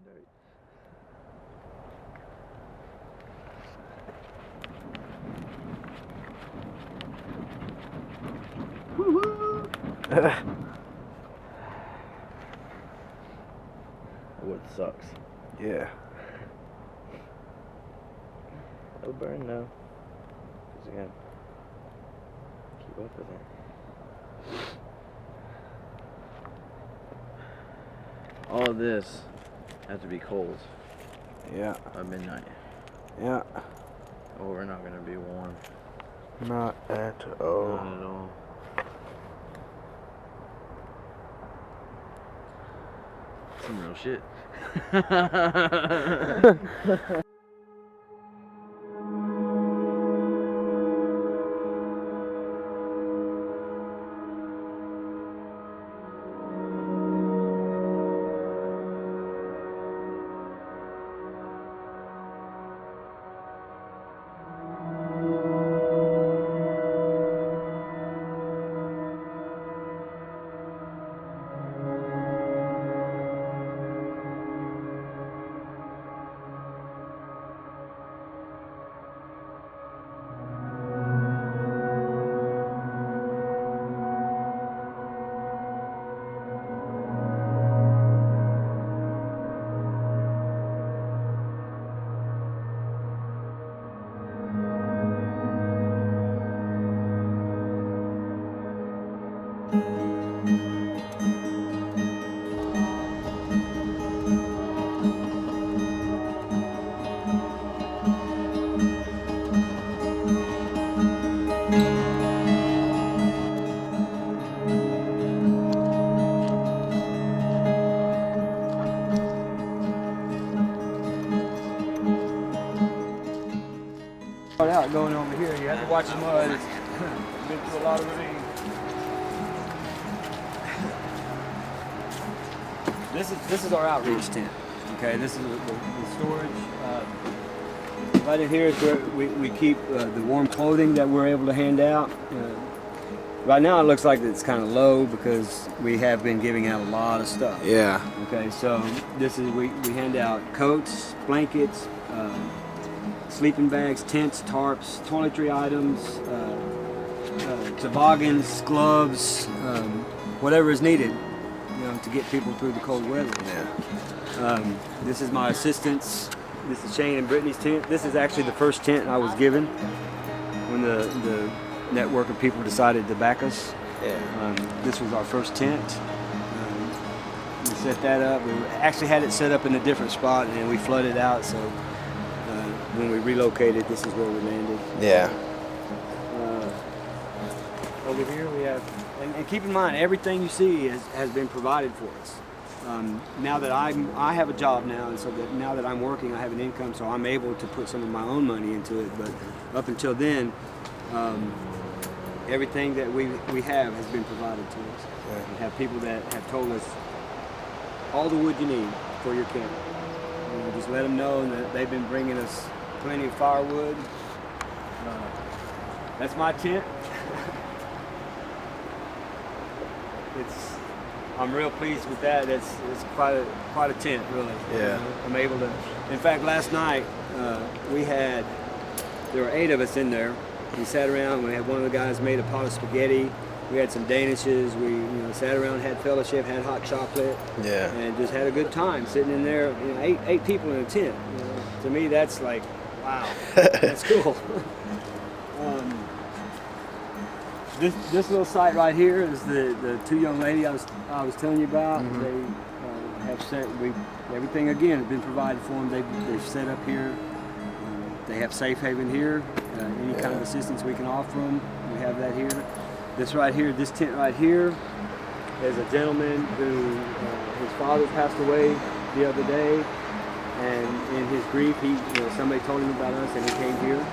dirt. Wood sucks. Yeah. It'll burn though. Cause you gotta keep up with it. All of this has to be cold Yeah. by midnight, Yeah. or we're not gonna be warm. Not at Not all. at all. Some real shit. Out going over here, you have to watch the mud. It's been through a lot of rain. This is our outreach tent. Okay, this is the storage. Right in here is where we keep the warm clothing that we're able to hand out. Right now it looks like it's kind of low because we have been giving out a lot of stuff. Yeah. Okay, so this is we hand out coats, blankets, sleeping bags, tents, tarps, toiletry items, toboggans, gloves, whatever is needed, to get people through the cold weather. Yeah. This is my assistants. This is Shane and Brittany's tent. This is actually the first tent I was given when the network of people decided to back us. Yeah. This was our first tent. We set that up. We actually had it set up in a different spot, and we flooded out. So when we relocated, this is where we landed. Yeah. Over here we have, and keep in mind, everything you see has been provided for us. Now that I have a job now, and so that now that I'm working, I have an income, so I'm able to put some of my own money into it. But up until then, everything that we have has been provided to us. Yeah. We have people that have told us all the wood you need for your camp. Just let them know that they've been bringing us plenty of firewood. That's my tent. I'm real pleased with that. It's quite a tent, really. Yeah. I'm able to. In fact, last night there were 8 of us in there. We sat around. We had one of the guys made a pot of spaghetti. We had some danishes. We sat around, had fellowship, had hot chocolate. Yeah. And just had a good time sitting in there. Eight people in a tent. To me, that's like, wow, that's cool. This little site right here is the 2 young ladies I was telling you about. Mm-hmm. They have set everything again has been provided for them. They've set up here. They have safe haven here. Any kind of assistance we can offer them, we have that here. This right here, this tent right here, is a gentleman who his father passed away the other day, and in his grief, somebody told him about us, and he came here.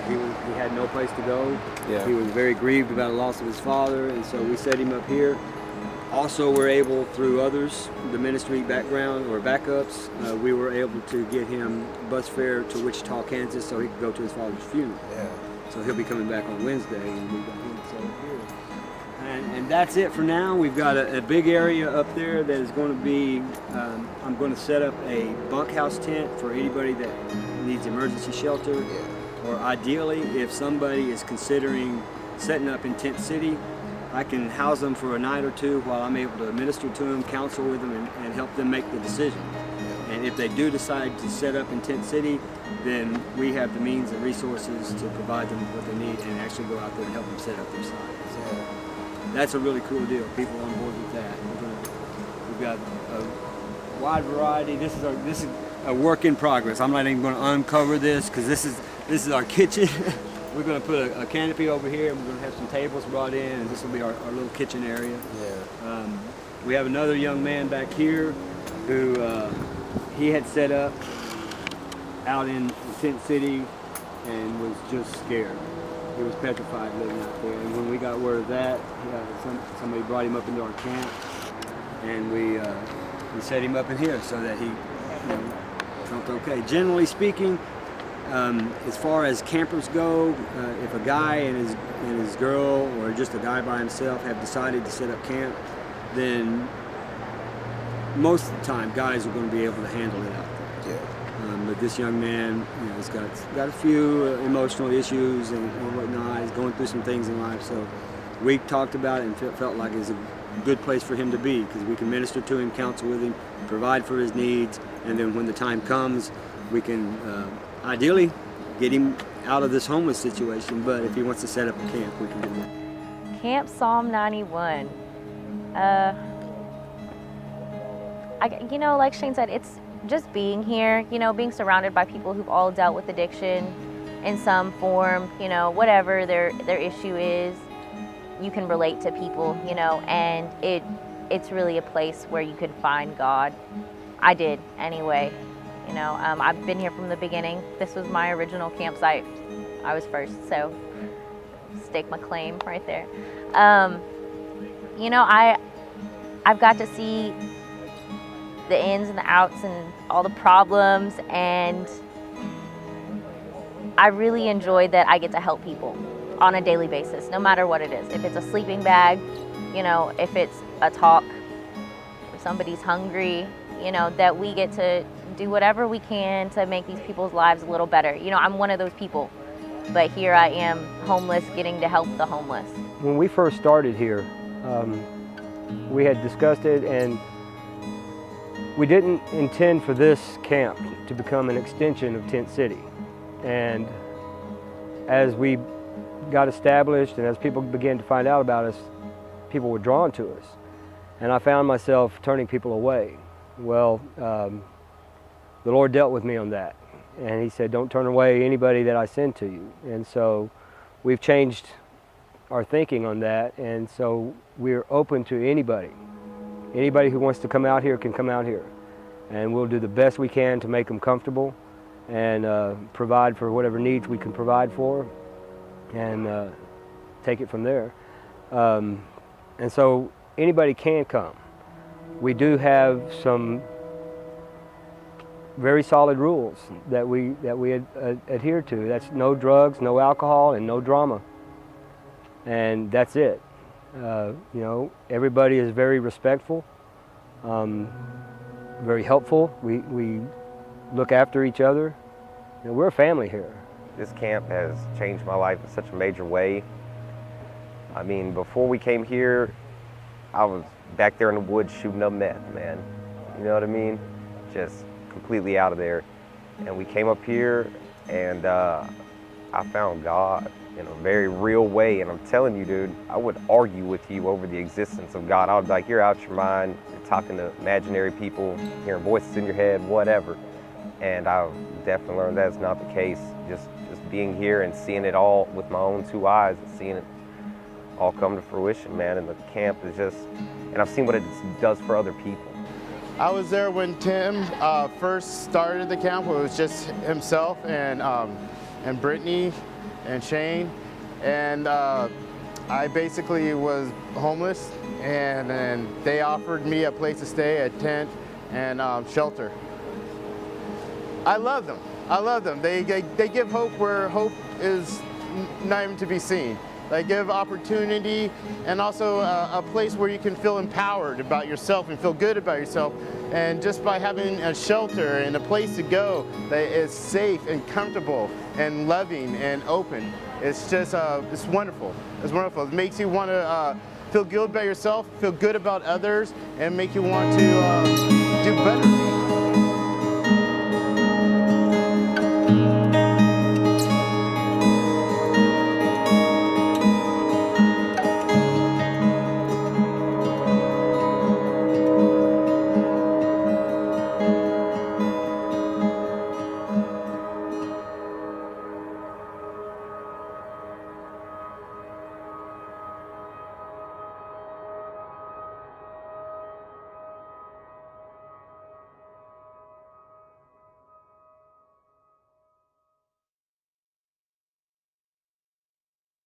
He had no place to go. Yeah. He was very grieved about the loss of his father, and so we set him up here. Also, we're able, through others, the ministry background or backups, we were able to get him bus fare to Wichita, Kansas, so he could go to his father's funeral. Yeah. So he'll be coming back on Wednesday, and we got him set up here. And that's it for now. We've got a big area up there that is going to be, I'm going to set up a bunkhouse tent for anybody that needs emergency shelter. Or ideally, if somebody is considering setting up in Tent City, I can house them for a night or two while I'm able to minister to them, counsel with them, and help them make the decision. And if they do decide to set up in Tent City, then we have the means and resources to provide them what they need and actually go out there and help them set up their site. So that's a really cool deal. People are on board with that. We've got a wide variety. This is a work in progress. I'm not even going to uncover this because this is our kitchen. We're going to put a canopy over here. We're going to have some tables brought in, and this will be our little kitchen area. Yeah. We have another young man back here who he had set up out in Tent City and was just scared. He was petrified living out there. And when we got word of that, somebody brought him up into our camp, and we set him up in here so that he felt okay. Generally speaking, as far as campers go, if a guy and his girl, or just a guy by himself, have decided to set up camp, then most of the time guys are going to be able to handle it out there. Yeah. But this young man, has got a few emotional issues and whatnot. He's going through some things in life, so we talked about it and felt like it's a good place for him to be, because we can minister to him, counsel with him, provide for his needs, and then when the time comes, we can ideally get him out of this homeless situation. But if he wants to set up a camp, we can do that. Camp Psalm 91. Like Shane said, it's just being here, being surrounded by people who've all dealt with addiction in some form, whatever their issue is. You can relate to people, and it's really a place where you can find God. I did anyway. I've been here from the beginning. This was my original campsite. I was first, so stake my claim right there. I've got to see the ins and the outs and all the problems, and I really enjoyed that I get to help people on a daily basis, no matter what it is. If it's a sleeping bag, if it's a talk, if somebody's hungry, that we get to do whatever we can to make these people's lives a little better. I'm one of those people, but here I am, homeless, getting to help the homeless. When we first started here, we had discussed it, and we didn't intend for this camp to become an extension of Tent City. And as we got established and as people began to find out about us, people were drawn to us. And I found myself turning people away. Well, the Lord dealt with me on that. And He said, don't turn away anybody that I send to you. And so we've changed our thinking on that. And so we're open to anybody. Anybody who wants to come out here can come out here. And we'll do the best we can to make them comfortable and provide for whatever needs we can provide for, and take it from there. And so anybody can come. We do have some very solid rules that we adhere to. That's no drugs, no alcohol, and no drama. And that's it. Everybody is very respectful, very helpful. We look after each other. We're a family here. This camp has changed my life in such a major way. I mean, before we came here, I was back there in the woods shooting up meth, man. You know what I mean? Just completely out of there. And we came up here, and I found God in a very real way. And I'm telling you, dude, I would argue with you over the existence of God. I would be like, you're out your mind, you're talking to imaginary people, hearing voices in your head, whatever. And I've definitely learned that's not the case. Just being here and seeing it all with my own two eyes and seeing it all come to fruition, man. And the camp is just, and I've seen what it does for other people. I was there when Tim first started the camp. It was just himself and Brittany and Shane. And I basically was homeless, and they offered me a place to stay, a tent and shelter. I love them. I love them. They give hope where hope is not even to be seen. They give opportunity and also a place where you can feel empowered about yourself and feel good about yourself. And just by having a shelter and a place to go that is safe and comfortable and loving and open, it's just, it's wonderful. It's wonderful. It makes you want to feel good about yourself, feel good about others, and make you want to do better.